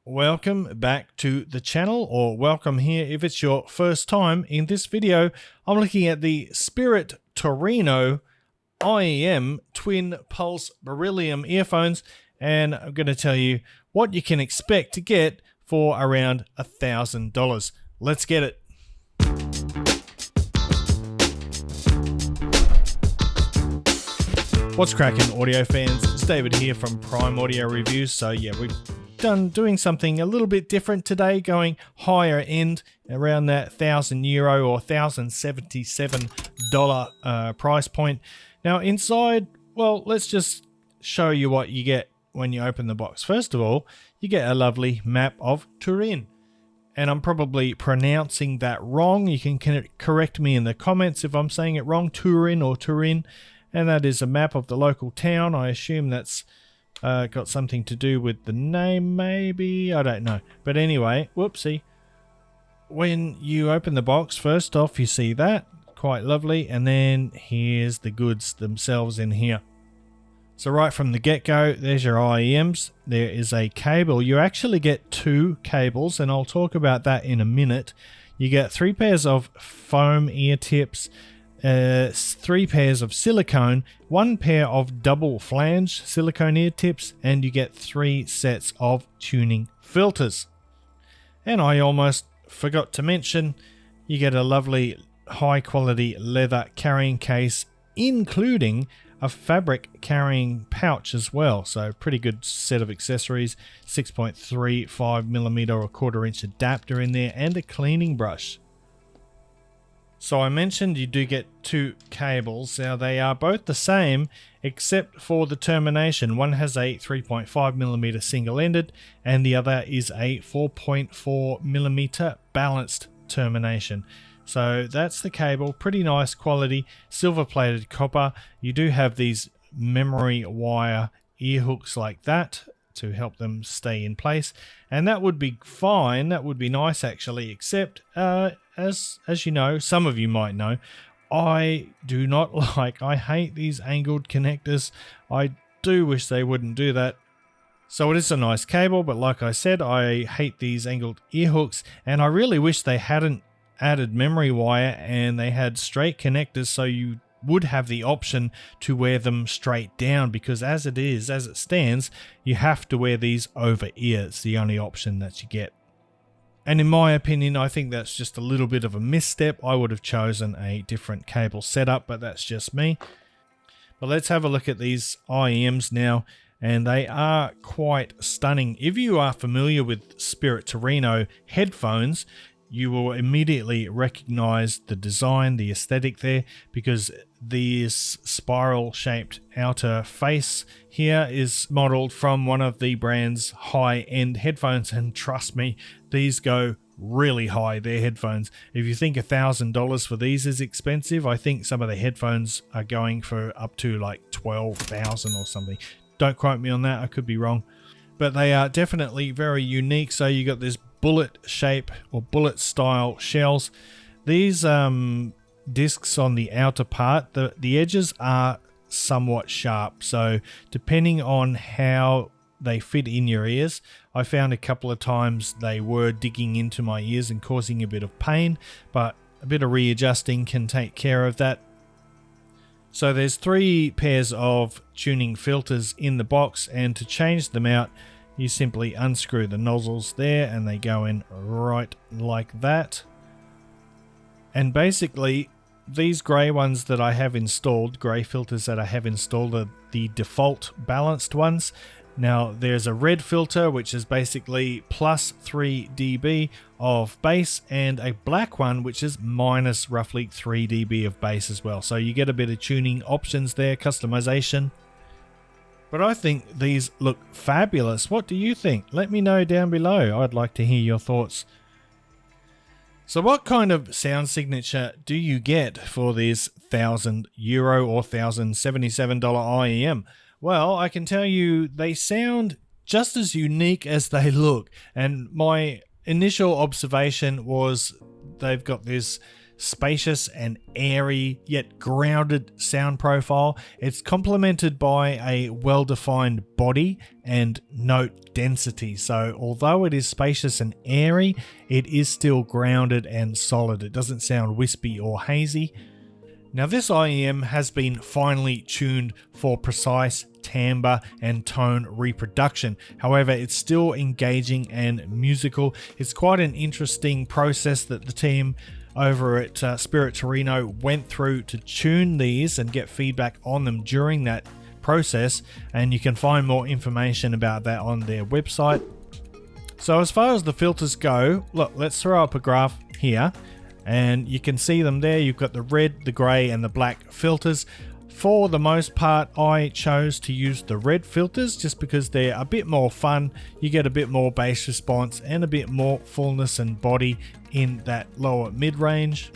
Welcome back to the channel, or welcome here if it's your first time. In this video, I'm looking at the Spirit Torino IEM Twin Pulse Beryllium earphones, and I'm going to tell you what you can expect to get for around $1,000. Let's get it. What's cracking, audio fans? It's David here from Prime Audio Reviews. So yeah, we've doing something a little bit different today, going higher end, around that €1,000 or $1,077 price point. Now inside, well, let's just show you what you get when you open the box. First of all, you get a lovely map of Turin. And I'm probably pronouncing that wrong. You can correct me in the comments if I'm saying it wrong, Turin or Turin. And that is a map of the local town. I assume that's got something to do with the name, maybe? I don't know. But anyway, whoopsie. When you open the box, first off, you see that. Quite lovely. And then here's the goods themselves in here. So right from the get-go, there's your IEMs. There is a cable. You actually get two cables, and I'll talk about that in a minute. You get 3 pairs of foam ear tips, 3 pairs of silicone, 1 pair of double flange silicone ear tips, and you get 3 sets of tuning filters. And I almost forgot to mention, you get a lovely high quality leather carrying case, including a fabric carrying pouch as well. So pretty good set of accessories, 6.35mm or 1/4 inch adapter in there, and a cleaning brush. So I mentioned you do get 2 cables. Now they are both the same except for the termination. One has a 3.5mm single-ended and the other is a 4.4mm balanced termination. So that's the cable. Pretty nice quality, silver-plated copper. You do have these memory wire ear hooks like that to help them stay in place, and that would be fine. That would be nice actually, except as you know, some of you might know, I do not like, I hate these angled connectors. I do wish they wouldn't do that. So it is a nice cable, but like I said, I hate these angled ear hooks, and I really wish they hadn't added memory wire and they had straight connectors, so you would have the option to wear them straight down, because as it stands, you have to wear these over ear. It's the only option that you get. And in my opinion, I think that's just a little bit of a misstep. I would have chosen a different cable setup, but that's just me. But let's have a look at these IEMs now, and they are quite stunning. If you are familiar with Spirit Torino headphones, you will immediately recognize the design, the aesthetic there, because this spiral-shaped outer face here is modeled from one of the brand's high-end headphones, and trust me, these go really high, their headphones. If you think $1,000 for these is expensive, I think some of the headphones are going for up to like $12,000 or something. Don't quote me on that, I could be wrong. But they are definitely very unique. So you got this bullet shape or bullet style shells. These discs on the outer part, the edges are somewhat sharp, so depending on how they fit in your ears, I found a couple of times they were digging into my ears and causing a bit of pain, but a bit of readjusting can take care of that. So there's 3 pairs of tuning filters in the box, and to change them out, you simply unscrew the nozzles there and they go in right like that. And basically these grey ones that I have installed, grey filters that I have installed, are the default balanced ones. Now there's a red filter which is basically plus 3 dB of bass, and a black one which is minus roughly 3 dB of bass as well. So you get a bit of tuning options there, customization. But I think these look fabulous. What do you think? Let me know down below. I'd like to hear your thoughts. So what kind of sound signature do you get for this €1,000 or $1,077 IEM? Well, I can tell you they sound just as unique as they look. And my initial observation was they've got this spacious and airy yet grounded sound profile. It's complemented by a well-defined body and note density. So although it is spacious and airy, it is still grounded and solid. It doesn't sound wispy or hazy. Now this IEM has been finely tuned for precise timbre and tone reproduction. However, it's still engaging and musical. It's quite an interesting process that the team over at Spirit Torino went through to tune these and get feedback on them during that process, and you can find more information about that on their website. So as far as the filters go, look, let's throw up a graph here. And you can see them there. You've got the red, the grey and the black filters. For the most part, I chose to use the red filters just because they're a bit more fun. You get a bit more bass response and a bit more fullness and body in that lower mid-range,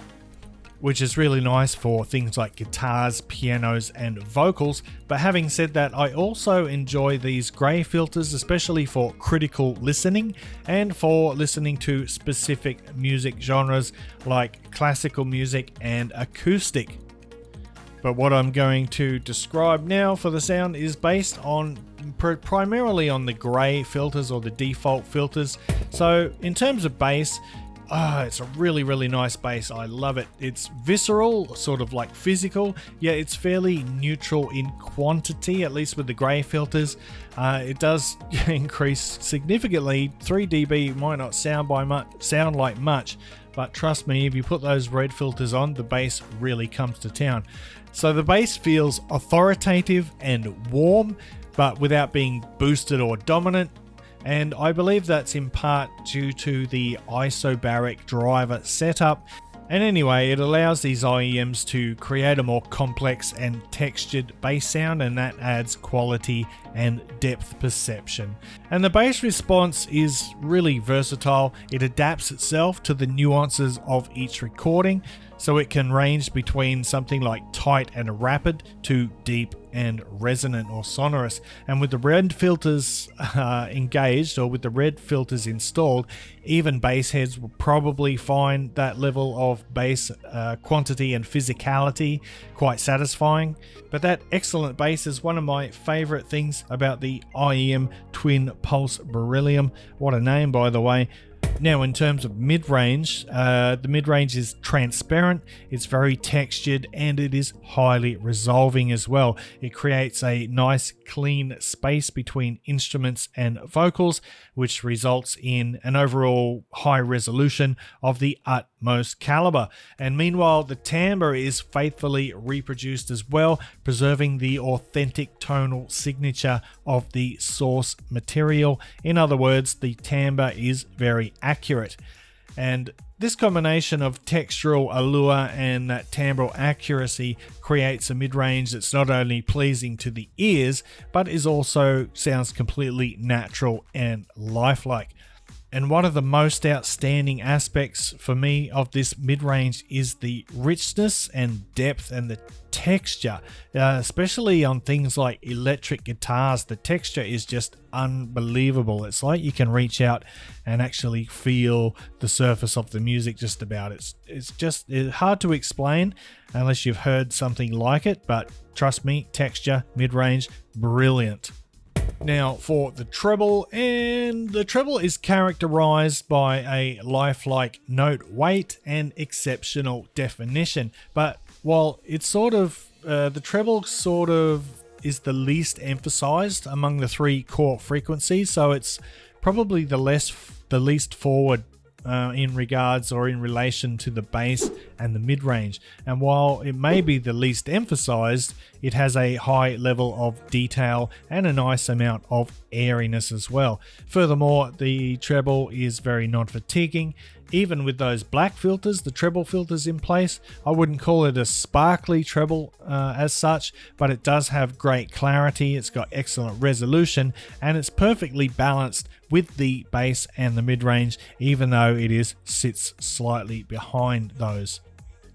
which is really nice for things like guitars, pianos and vocals. But having said that, I also enjoy these grey filters, especially for critical listening and for listening to specific music genres like classical music and acoustic. But what I'm going to describe now for the sound is based on primarily on the grey filters or the default filters. So in terms of bass, it's a really nice bass. I love it. It's visceral, sort of like physical, yet it's fairly neutral in quantity, at least with the grey filters. It does increase significantly. 3 dB might not sound like much, but trust me, if you put those red filters on, the bass really comes to town. So the bass feels authoritative and warm, but without being boosted or dominant. And I believe that's in part due to the isobaric driver setup. And anyway, it allows these IEMs to create a more complex and textured bass sound, and that adds quality and depth perception. And the bass response is really versatile. It adapts itself to the nuances of each recording, so it can range between something like tight and rapid to deep and resonant or sonorous. And with the red filters engaged, or with the red filters installed, even bass heads will probably find that level of bass quantity and physicality quite satisfying. But that excellent bass is one of my favorite things about the IEM Twin Pulse Beryllium. What a name, by the way. Now, in terms of mid-range, the mid-range is transparent, it's very textured, and it is highly resolving as well. It creates a nice clean space between instruments and vocals, which results in an overall high resolution of the utmost caliber. And meanwhile, the timbre is faithfully reproduced as well, preserving the authentic tonal signature of the source material. In other words, the timbre is very accurate. And this combination of textural allure and that timbral accuracy creates a mid-range that's not only pleasing to the ears, but is also sounds completely natural and lifelike. And one of the most outstanding aspects for me of this mid-range is the richness and depth and the texture, especially on things like electric guitars. The texture is just unbelievable. It's like you can reach out and actually feel the surface of the music just about. It's hard to explain unless you've heard something like it, but trust me, texture, mid-range, brilliant. Now for the treble, and the treble is characterized by a lifelike note weight and exceptional definition. But while it's the treble sort of is the least emphasized among the 3 core frequencies, so it's probably the least forward in regards or in relation to the bass and the mid-range. And while it may be the least emphasized, it has a high level of detail and a nice amount of airiness as well. Furthermore, the treble is very non-fatiguing. Even with those black filters, the treble filters in place, I wouldn't call it a sparkly treble as such, but it does have great clarity, it's got excellent resolution, and it's perfectly balanced with the bass and the mid-range, even though it sits slightly behind those.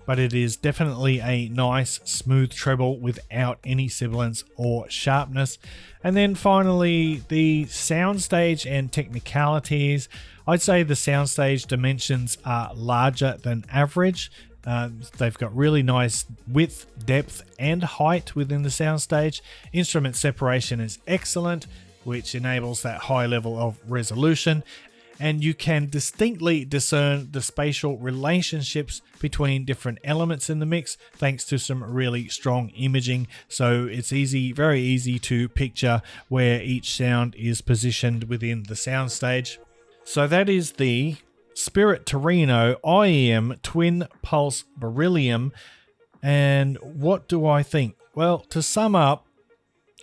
But it is definitely a nice smooth treble without any sibilance or sharpness. And then finally, the soundstage and technicalities. I'd say the soundstage dimensions are larger than average, They've got really nice width, depth, and height within the soundstage. Instrument separation is excellent, which enables that high level of resolution. And you can distinctly discern the spatial relationships between different elements in the mix thanks to some really strong imaging. So it's easy, very easy to picture where each sound is positioned within the soundstage. So that is the Spirit Torino IEM Twin Pulse Beryllium. And what do I think? Well, to sum up,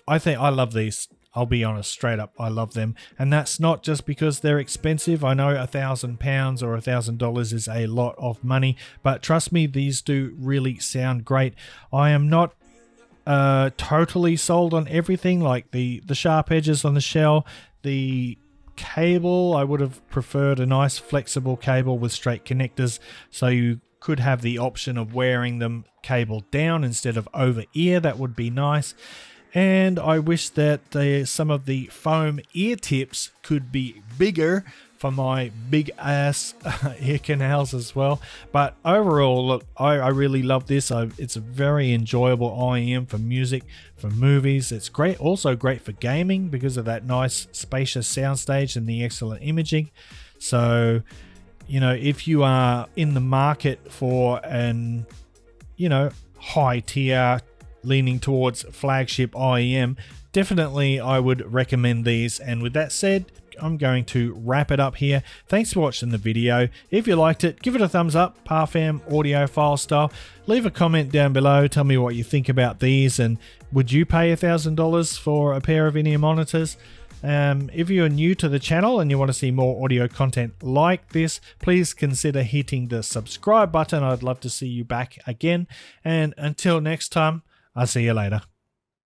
I think I love these. I'll be honest, straight up, I love them. And that's not just because they're expensive. I know £1,000 or $1,000 is a lot of money, but trust me, these do really sound great. I am not totally sold on everything, like the sharp edges on the shell, the cable. I would have preferred a nice flexible cable with straight connectors, so you could have the option of wearing them cable down instead of over ear. That would be nice. And I wish that some of the foam ear tips could be bigger for my big ass ear canals as well. But overall, look, I really love this. It's a very enjoyable IEM for music, for movies. It's great, also great for gaming because of that nice spacious soundstage and the excellent imaging. So, you know, if you are in the market for an, you know, high tier, leaning towards flagship IEM, definitely I would recommend these. And with that said, I'm going to wrap it up here. Thanks for watching the video. If you liked it, give it a thumbs up, Parfam audiophile style. Leave a comment down below. Tell me what you think about these, and would you pay $1,000 for a pair of in-ear monitors? If you're new to the channel and you want to see more audio content like this, please consider hitting the subscribe button. I'd love to see you back again. And until next time, I'll see you later.